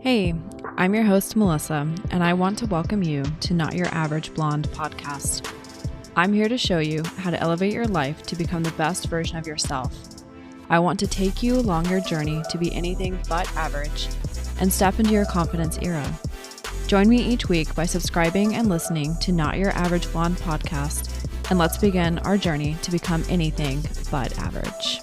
Hey, I'm your host, Melissa, and I want to welcome you to Not Your Average Blonde podcast. I'm here to show you how to elevate your life to become the best version of yourself. I want to take you along your journey to be anything but average and step into your confidence era. Join me each week by subscribing and listening to Not Your Average Blonde podcast, and let's begin our journey to become anything but average.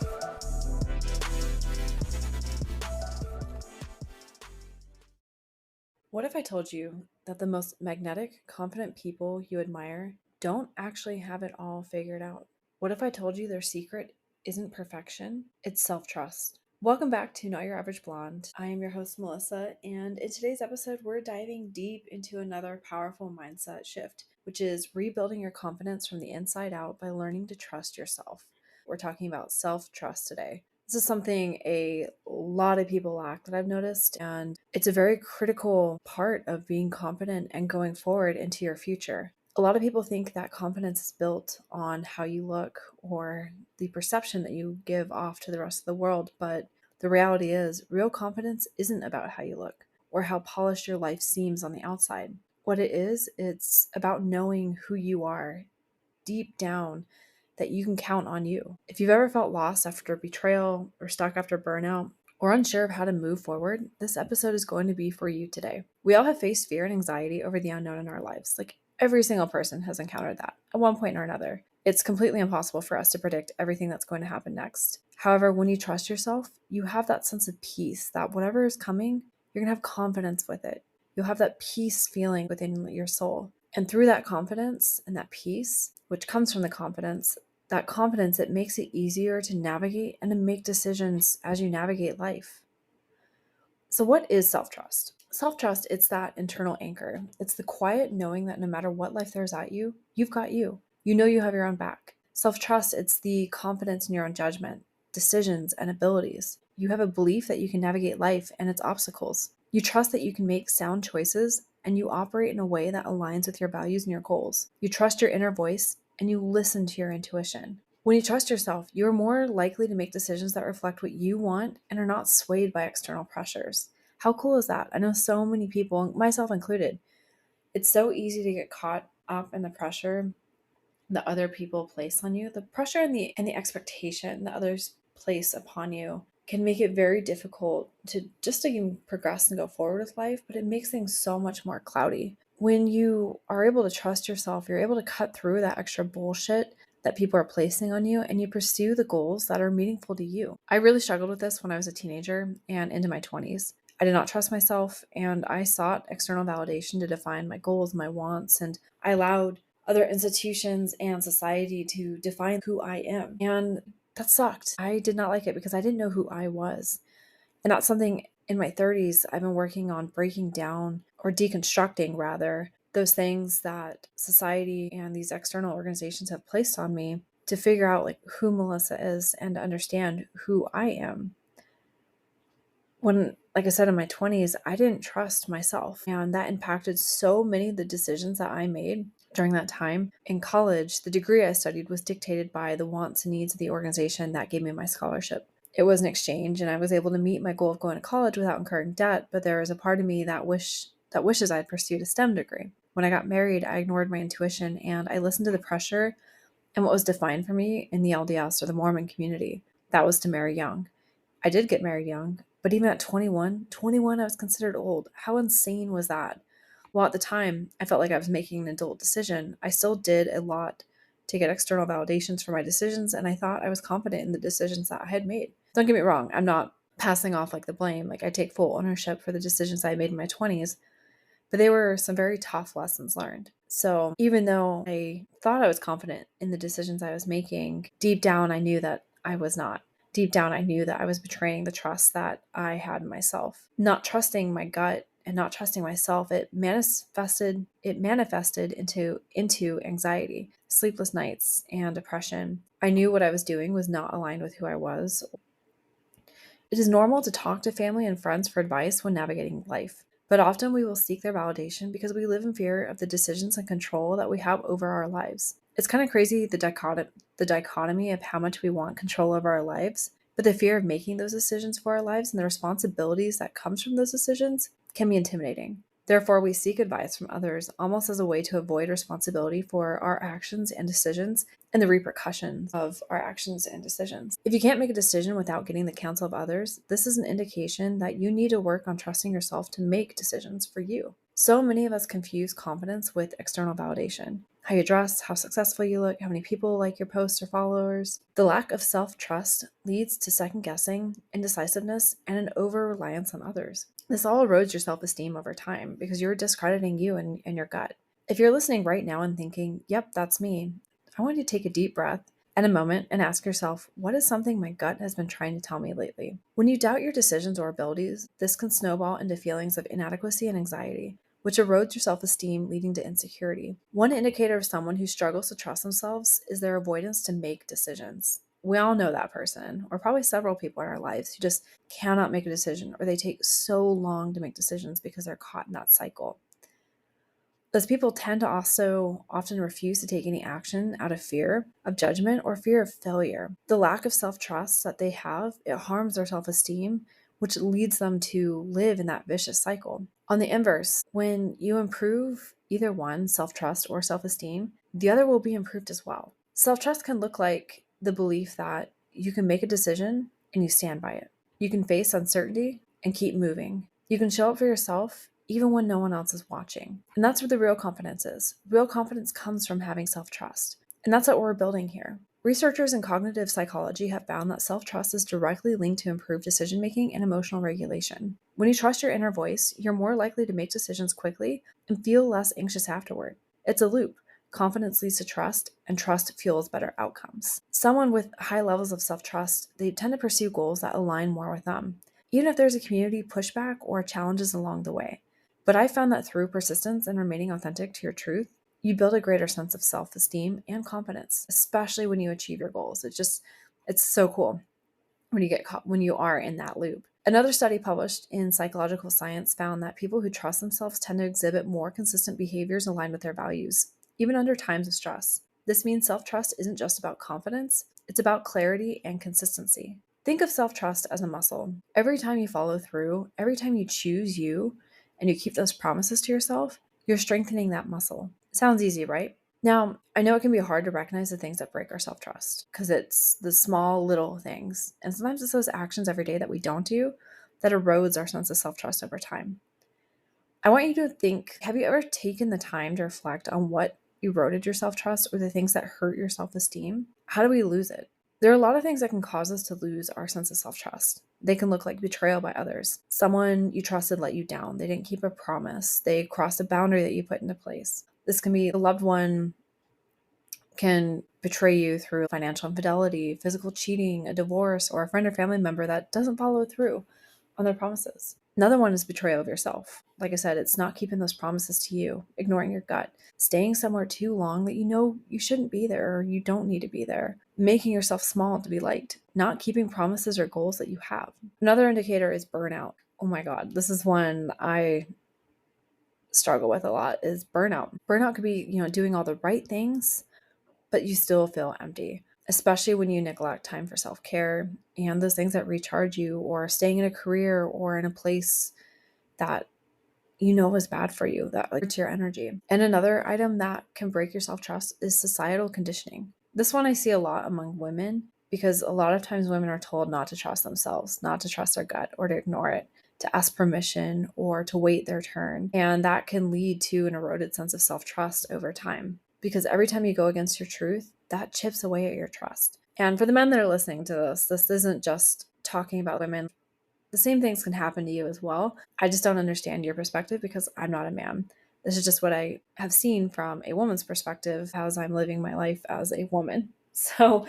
What if I told you that the most magnetic, confident people you admire don't actually have it all figured out? What if I told you their secret isn't perfection, it's self-trust? Welcome back to Not Your Average Blonde. I am your host, Melissa, and in today's episode, we're diving deep into another powerful mindset shift, which is rebuilding your confidence from the inside out by learning to trust yourself. We're talking about self-trust today. This is something a lot of people lack that I've noticed, and it's a very critical part of being confident and going forward into your future. A lot of people think that confidence is built on how you look or the perception that you give off to the rest of the world, but the reality is, real confidence isn't about how you look or how polished your life seems on the outside. What it is, it's about knowing who you are deep down, that you can count on you. If you've ever felt lost after betrayal or stuck after burnout or unsure of how to move forward, this episode is going to be for you today. We all have faced fear and anxiety over the unknown in our lives. Like every single person has encountered that at one point or another. It's completely impossible for us to predict everything that's going to happen next. However, when you trust yourself, you have that sense of peace that whatever is coming, you're going to have confidence with it. You'll have that peace feeling within your soul. And through that confidence and that peace, which comes from the confidence, it makes it easier to navigate and to make decisions as you navigate life. So what is self-trust? Self-trust, it's that internal anchor. It's the quiet knowing that no matter what life throws at you, you've got you. You know you have your own back. Self-trust, it's the confidence in your own judgment, decisions, and abilities. You have a belief that you can navigate life and its obstacles. You trust that you can make sound choices, and you operate in a way that aligns with your values and your goals. You trust your inner voice, and you listen to your intuition. When you trust yourself, you're more likely to make decisions that reflect what you want and are not swayed by external pressures. How cool is that? I know so many people, myself included, it's so easy to get caught up in the pressure that other people place on you. The pressure and the expectation that others place upon you can make it very difficult to just even progress and go forward with life, but it makes things so much more cloudy. When you are able to trust yourself, you're able to cut through that extra bullshit that people are placing on you, and you pursue the goals that are meaningful to you. I really struggled with this when I was a teenager and into my 20s. I did not trust myself, and I sought external validation to define my goals, my wants, and I allowed other institutions and society to define who I am. And that sucked. I did not like it because I didn't know who I was. And that's something in my 30s I've been working on breaking down, or deconstructing rather, those things that society and these external organizations have placed on me, to figure out like who Melissa is and to understand who I am. When, like I said, in my 20s, I didn't trust myself, and that impacted so many of the decisions that I made during that time. In college, the degree I studied was dictated by the wants and needs of the organization that gave me my scholarship. It was an exchange, and I was able to meet my goal of going to college without incurring debt, but there was a part of me that wishes I'd pursued a STEM degree. When I got married, I ignored my intuition, and I listened to the pressure and what was defined for me in the LDS, or the Mormon community. That was to marry young. I did get married young, but even at 21, I was considered old. How insane was that? Well, at the time, I felt like I was making an adult decision. I still did a lot to get external validations for my decisions, and I thought I was confident in the decisions that I had made. Don't get me wrong, I'm not passing off like the blame. Like, I take full ownership for the decisions I made in my 20s, but they were some very tough lessons learned. So even though I thought I was confident in the decisions I was making, deep down I knew that I was not. Deep down I knew that I was betraying the trust that I had in myself. Not trusting my gut and not trusting myself, it manifested into anxiety, sleepless nights, and depression. I knew what I was doing was not aligned with who I was. It is normal to talk to family and friends for advice when navigating life, but often we will seek their validation because we live in fear of the decisions and control that we have over our lives. It's kind of crazy, the dichotomy of how much we want control over our lives, but the fear of making those decisions for our lives and the responsibilities that comes from those decisions can be intimidating. Therefore, we seek advice from others almost as a way to avoid responsibility for our actions and decisions and the repercussions of our actions and decisions. If you can't make a decision without getting the counsel of others, this is an indication that you need to work on trusting yourself to make decisions for you. So many of us confuse confidence with external validation. How you dress, how successful you look, how many people like your posts or followers. The lack of self trust leads to second guessing, indecisiveness, and an over reliance on others. This all erodes your self esteem over time because you're discrediting you and your gut. If you're listening right now and thinking, yep, that's me, I want you to take a deep breath and a moment and ask yourself, what is something my gut has been trying to tell me lately? When you doubt your decisions or abilities, this can snowball into feelings of inadequacy and anxiety, which erodes your self esteem, leading to insecurity. One indicator of someone who struggles to trust themselves is their avoidance to make decisions. We all know that person, or probably several people in our lives who just cannot make a decision, or they take so long to make decisions because they're caught in that cycle. Those people tend to also often refuse to take any action out of fear of judgment or fear of failure. The lack of self-trust that they have, it harms their self-esteem, which leads them to live in that vicious cycle. On the inverse, when you improve either one, self-trust or self-esteem, the other will be improved as well. Self-trust can look like the belief that you can make a decision and you stand by it. You can face uncertainty and keep moving. You can show up for yourself even when no one else is watching. And that's where the real confidence is. Real confidence comes from having self-trust. And that's what we're building here. Researchers in cognitive psychology have found that self-trust is directly linked to improved decision-making and emotional regulation. When you trust your inner voice, you're more likely to make decisions quickly and feel less anxious afterward. It's a loop. Confidence leads to trust, and trust fuels better outcomes. Someone with high levels of self-trust, they tend to pursue goals that align more with them, even if there's a community pushback or challenges along the way. But I found that through persistence and remaining authentic to your truth, you build a greater sense of self-esteem and confidence, especially when you achieve your goals. It's so cool when you get caught, when you are in that loop. Another study published in Psychological Science found that people who trust themselves tend to exhibit more consistent behaviors aligned with their values, even under times of stress. This means self-trust isn't just about confidence, it's about clarity and consistency. Think of self-trust as a muscle. Every time you follow through, every time you choose you, and you keep those promises to yourself, you're strengthening that muscle. Sounds easy, right? Now, I know it can be hard to recognize the things that break our self-trust because it's the small little things. And sometimes it's those actions every day that we don't do that erodes our sense of self-trust over time. I want you to think, have you ever taken the time to reflect on what eroded your self-trust or the things that hurt your self-esteem? How do we lose it? There are a lot of things that can cause us to lose our sense of self-trust. They can look like betrayal by others. Someone you trusted let you down. They didn't keep a promise. They crossed a boundary that you put into place. This can be a loved one can betray you through financial infidelity, physical cheating, a divorce, or a friend or family member that doesn't follow through on their promises. Another one is betrayal of yourself. Like I said, it's not keeping those promises to you, ignoring your gut, staying somewhere too long that you know you shouldn't be there or you don't need to be there, making yourself small to be liked, not keeping promises or goals that you have. Another indicator is burnout. Oh my God, this is one I struggle with a lot is burnout. Burnout could be, doing all the right things, but you still feel empty, especially when you neglect time for self-care and those things that recharge you, or staying in a career or in a place that you know is bad for you, that hurts your energy. And another item that can break your self-trust is societal conditioning. This one I see a lot among women because a lot of times women are told not to trust themselves, not to trust their gut or to ignore it, to ask permission or to wait their turn. And that can lead to an eroded sense of self-trust over time. Because every time you go against your truth, that chips away at your trust. And for the men that are listening to this isn't just talking about women. The same things can happen to you as well. I just don't understand your perspective because I'm not a man. This is just what I have seen from a woman's perspective as I'm living my life as a woman. So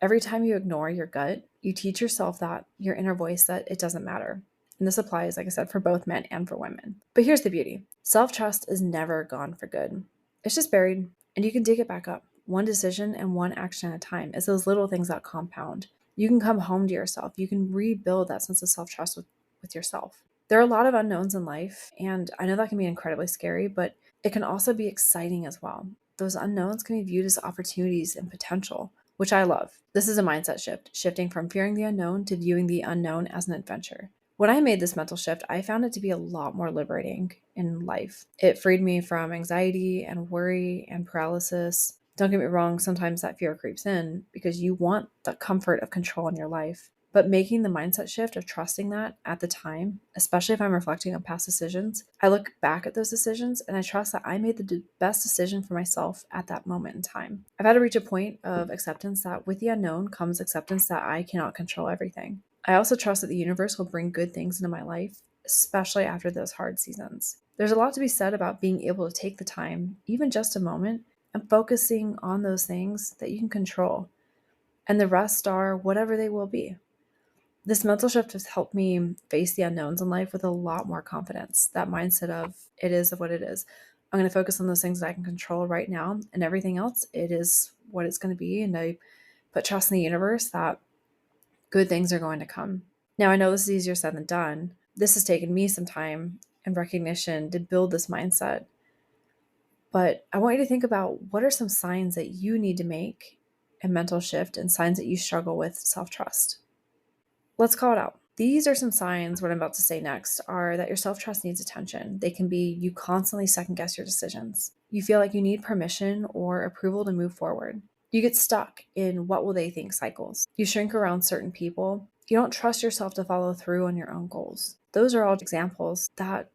every time you ignore your gut, you teach yourself that your inner voice that it doesn't matter. And this applies, like I said, for both men and for women. But here's the beauty. Self-trust is never gone for good. It's just buried and you can dig it back up. One decision and one action at a time. It's those little things that compound. You can come home to yourself. You can rebuild that sense of self-trust with yourself. There are a lot of unknowns in life, and I know that can be incredibly scary, but it can also be exciting as well. Those unknowns can be viewed as opportunities and potential, which I love. This is a mindset shift, shifting from fearing the unknown to viewing the unknown as an adventure. When I made this mental shift, I found it to be a lot more liberating in life. It freed me from anxiety and worry and paralysis. Don't get me wrong, sometimes that fear creeps in because you want the comfort of control in your life. But making the mindset shift of trusting that at the time, especially if I'm reflecting on past decisions, I look back at those decisions and I trust that I made the best decision for myself at that moment in time. I've had to reach a point of acceptance that with the unknown comes acceptance that I cannot control everything. I also trust that the universe will bring good things into my life, especially after those hard seasons. There's a lot to be said about being able to take the time, even just a moment, and focusing on those things that you can control. And the rest are whatever they will be. This mental shift has helped me face the unknowns in life with a lot more confidence. That mindset of it is what it is. I'm going to focus on those things that I can control right now, and everything else, it is what it's going to be. And I put trust in the universe that good things are going to come. Now, I know this is easier said than done. This has taken me some time and recognition to build this mindset. But I want you to think about what are some signs that you need to make a mental shift and signs that you struggle with self trust. Let's call it out. These are some signs, what I'm about to say next, are that your self trust needs attention. They can be you constantly second guess your decisions. You feel like you need permission or approval to move forward. You get stuck in what will they think cycles. You shrink around certain people. You don't trust yourself to follow through on your own goals. Those are all examples that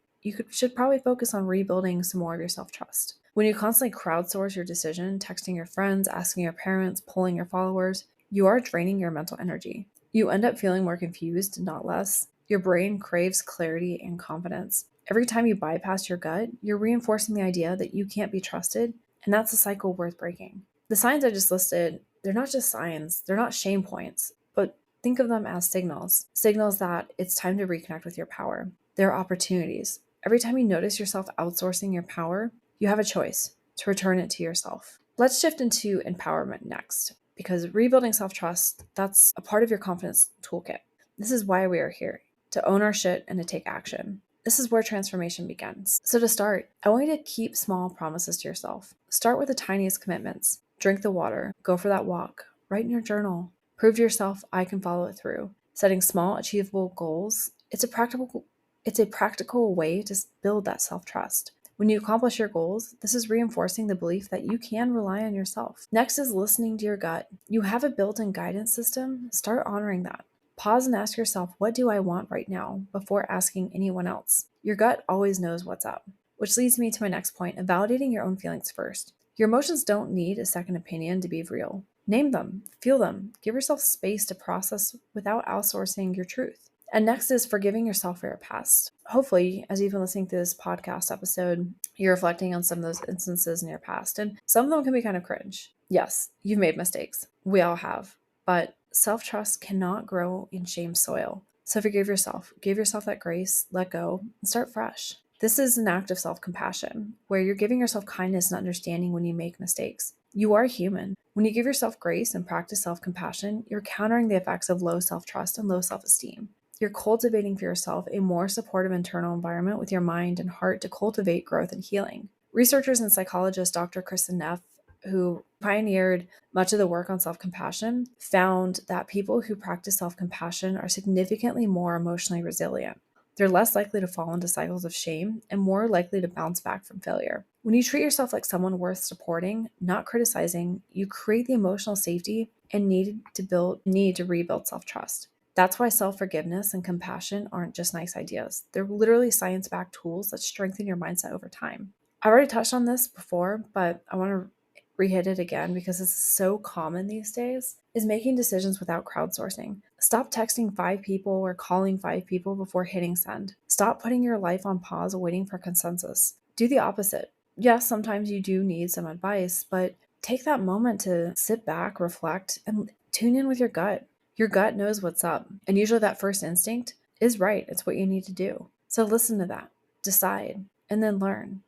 should probably focus on rebuilding some more of your self trust. When you constantly crowdsource your decision, texting your friends, asking your parents, polling your followers, you are draining your mental energy. You end up feeling more confused, not less. Your brain craves clarity and confidence. Every time you bypass your gut, you're reinforcing the idea that you can't be trusted, and that's a cycle worth breaking. The signs I just listed, they're not just signs, they're not shame points, but think of them as signals. Signals that it's time to reconnect with your power. They're opportunities. Every time you notice yourself outsourcing your power, you have a choice to return it to yourself. Let's shift into empowerment next, because rebuilding self-trust, that's a part of your confidence toolkit. This is why we are here, to own our shit and to take action. This is where transformation begins. So to start, I want you to keep small promises to yourself. Start with the tiniest commitments. Drink the water, go for that walk, write in your journal, prove to yourself I can follow it through. Setting small, achievable goals, it's a practical way to build that self-trust. When you accomplish your goals, this is reinforcing the belief that you can rely on yourself. Next is listening to your gut. You have a built-in guidance system. Start honoring that. Pause and ask yourself, what do I want right now, before asking anyone else? Your gut always knows what's up. Which leads me to my next point of validating your own feelings first. Your emotions don't need a second opinion to be real. Name them, feel them, give yourself space to process without outsourcing your truth. And next is forgiving yourself for your past. Hopefully, as you've been listening to this podcast episode, you're reflecting on some of those instances in your past, and some of them can be kind of cringe. Yes, you've made mistakes. We all have. But self-trust cannot grow in shame soil. So forgive yourself. Give yourself that grace, let go, and start fresh. This is an act of self-compassion, where you're giving yourself kindness and understanding when you make mistakes. You are human. When you give yourself grace and practice self-compassion, you're countering the effects of low self-trust and low self-esteem. You're cultivating for yourself a more supportive internal environment with your mind and heart to cultivate growth and healing. Researchers and psychologist Dr. Kristen Neff, who pioneered much of the work on self-compassion, found that people who practice self-compassion are significantly more emotionally resilient. They're less likely to fall into cycles of shame and more likely to bounce back from failure. When you treat yourself like someone worth supporting, not criticizing, you create the emotional safety and need to rebuild self-trust. That's why self-forgiveness and compassion aren't just nice ideas. They're literally science-backed tools that strengthen your mindset over time. I already touched on this before, but I want to re-hit it again because this is so common these days, is making decisions without crowdsourcing. Stop texting 5 people or calling 5 people before hitting send. Stop putting your life on pause waiting for consensus. Do the opposite. Yes, sometimes you do need some advice, but take that moment to sit back, reflect, and tune in with your gut. Your gut knows what's up, and usually that first instinct is right. It's what you need to do. So listen to that, decide, and then learn.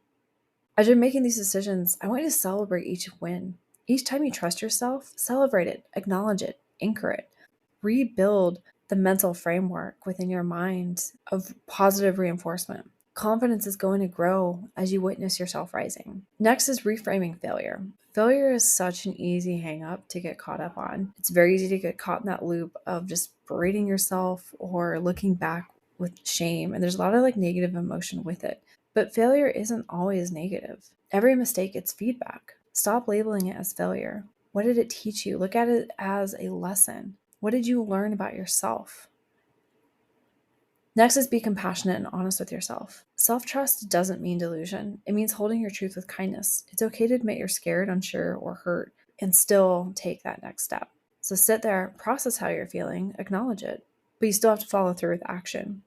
As you're making these decisions, I want you to celebrate each win. Each time you trust yourself, celebrate it, acknowledge it, anchor it. Rebuild the mental framework within your mind of positive reinforcement. Confidence is going to grow as you witness yourself rising. Next is reframing failure. Failure is such an easy hang up to get caught up on. It's very easy to get caught in that loop of just berating yourself or looking back with shame, and there's a lot of like negative emotion with it. But failure isn't always negative. Every mistake gets feedback. Stop labeling it as failure. What did it teach you? Look at it as a lesson. What did you learn about yourself? Next is be compassionate and honest with yourself. Self trust doesn't mean delusion, it means holding your truth with kindness. It's okay to admit you're scared, unsure, or hurt and still take that next step. So sit there, process how you're feeling, acknowledge it, but you still have to follow through with action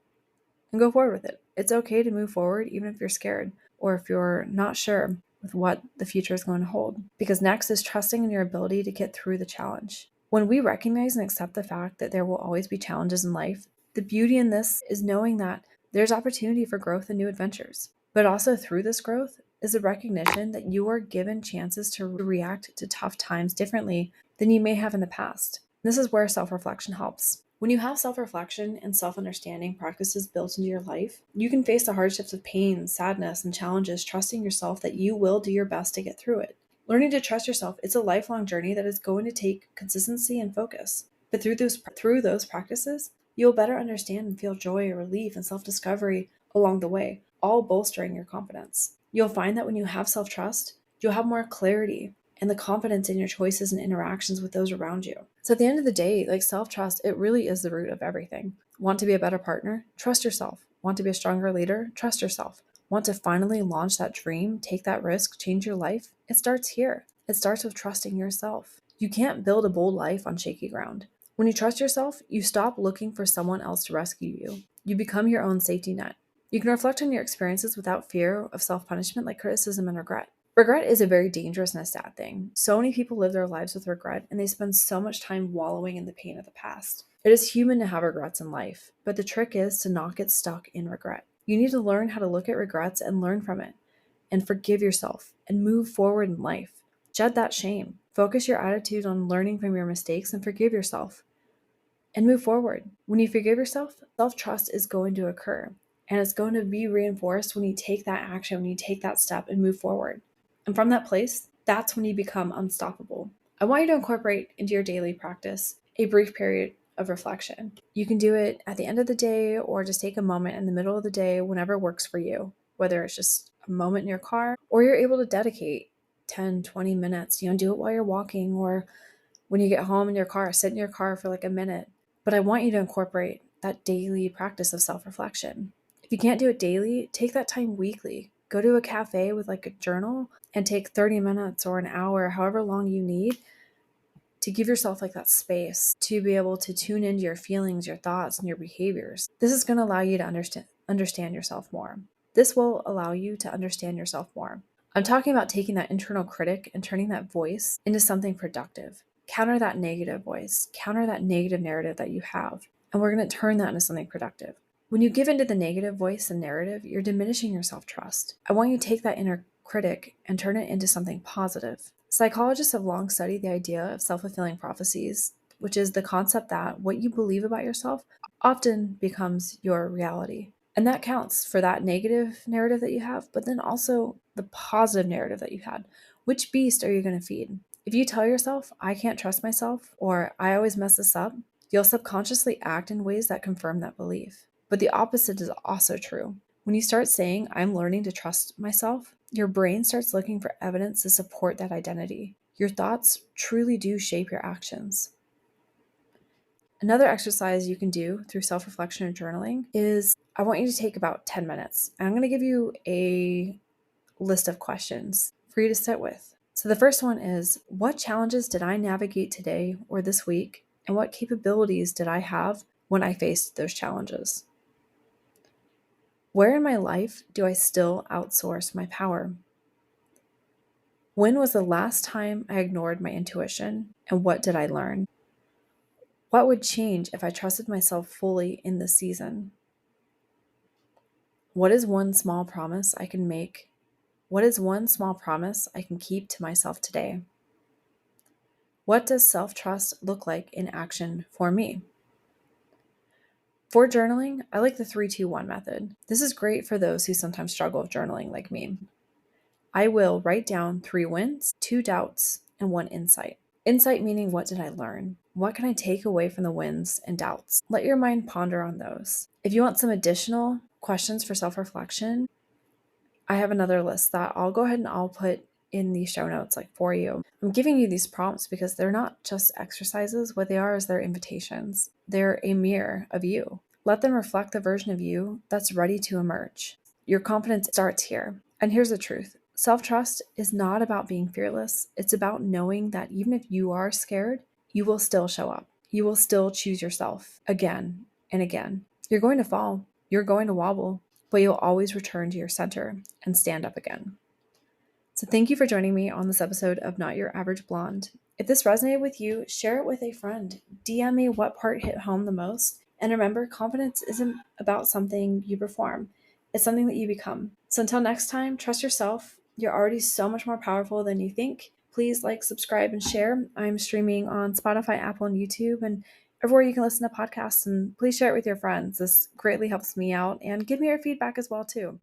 and go forward with it. It's okay to move forward even if you're scared or if you're not sure with what the future is going to hold. Because next is trusting in your ability to get through the challenge. When we recognize and accept the fact that there will always be challenges in life, the beauty in this is knowing that there's opportunity for growth and new adventures. But also through this growth is a recognition that you are given chances to react to tough times differently than you may have in the past. This is where self-reflection helps. When you have self-reflection and self-understanding practices built into your life, you can face the hardships of pain, sadness, and challenges, trusting yourself that you will do your best to get through it. Learning to trust yourself, it's a lifelong journey that is going to take consistency and focus. But through those practices, you'll better understand and feel joy, relief, and self-discovery along the way, all bolstering your confidence. You'll find that when you have self-trust, you'll have more clarity and the confidence in your choices and interactions with those around you. So at the end of the day, like self-trust, it really is the root of everything. Want to be a better partner? Trust yourself. Want to be a stronger leader? Trust yourself. Want to finally launch that dream, take that risk, change your life? It starts here. It starts with trusting yourself. You can't build a bold life on shaky ground. When you trust yourself, you stop looking for someone else to rescue you. You become your own safety net. You can reflect on your experiences without fear of self-punishment like criticism and regret. Regret is a very dangerous and a sad thing. So many people live their lives with regret, and they spend so much time wallowing in the pain of the past. It is human to have regrets in life, but the trick is to not get stuck in regret. You need to learn how to look at regrets and learn from it, and forgive yourself, and move forward in life. Shed that shame. Focus your attitude on learning from your mistakes and forgive yourself, and move forward. When you forgive yourself, self-trust is going to occur, and it's going to be reinforced when you take that action, when you take that step and move forward. And from that place, that's when you become unstoppable. I want you to incorporate into your daily practice a brief period of reflection. You can do it at the end of the day or just take a moment in the middle of the day, whenever works for you, whether it's just a moment in your car or you're able to dedicate 10, 20 minutes, do it while you're walking or when you get home in your car, sit in your car for like a minute. But I want you to incorporate that daily practice of self-reflection. If you can't do it daily, take that time weekly. Go to a cafe with like a journal and take 30 minutes or an hour, however long you need, to give yourself like that space to be able to tune into your feelings, your thoughts, and your behaviors. This is going to allow you to understand yourself more. This will allow you to understand yourself more. I'm talking about taking that internal critic and turning that voice into something productive. Counter that negative voice, counter that negative narrative that you have, and we're going to turn that into something productive. When you give into the negative voice and narrative, you're diminishing your self-trust. I want you to take that inner critic and turn it into something positive. Psychologists have long studied the idea of self-fulfilling prophecies, which is the concept that what you believe about yourself often becomes your reality. And that counts for that negative narrative that you have, but then also the positive narrative that you had. Which beast are you going to feed? If you tell yourself, I can't trust myself, or I always mess this up, you'll subconsciously act in ways that confirm that belief. But the opposite is also true. When you start saying, I'm learning to trust myself, your brain starts looking for evidence to support that identity. Your thoughts truly do shape your actions. Another exercise you can do through self-reflection and journaling is I want you to take about 10 minutes. And I'm going to give you a list of questions for you to sit with. So the first one is, what challenges did I navigate today or this week? And what capabilities did I have when I faced those challenges? Where in my life do I still outsource my power? When was the last time I ignored my intuition? And what did I learn? What would change if I trusted myself fully in this season? What is one small promise I can make? What is one small promise I can keep to myself today? What does self-trust look like in action for me? For journaling, I like the 3-2-1 method. This is great for those who sometimes struggle with journaling like me. I will write down 3 wins, 2 doubts, and 1 insight. Insight meaning, what did I learn? What can I take away from the wins and doubts? Let your mind ponder on those. If you want some additional questions for self-reflection, I have another list that I'll go ahead and I'll put in the show notes for you. I'm giving you these prompts because they're not just exercises. What they are is they're invitations. They're a mirror of you. Let them reflect the version of you that's ready to emerge. Your confidence starts here. And here's the truth. Self-trust is not about being fearless. It's about knowing that even if you are scared, you will still show up. You will still choose yourself again and again. You're going to fall. You're going to wobble, but you'll always return to your center and stand up again. So thank you for joining me on this episode of Not Your Average Blonde. If this resonated with you, share it with a friend. DM me what part hit home the most. And remember, confidence isn't about something you perform. It's something that you become. So until next time, trust yourself. You're already so much more powerful than you think. Please subscribe, and share. I'm streaming on Spotify, Apple, and YouTube, and everywhere you can listen to podcasts. And please share it with your friends. This greatly helps me out. And give me your feedback as well, too.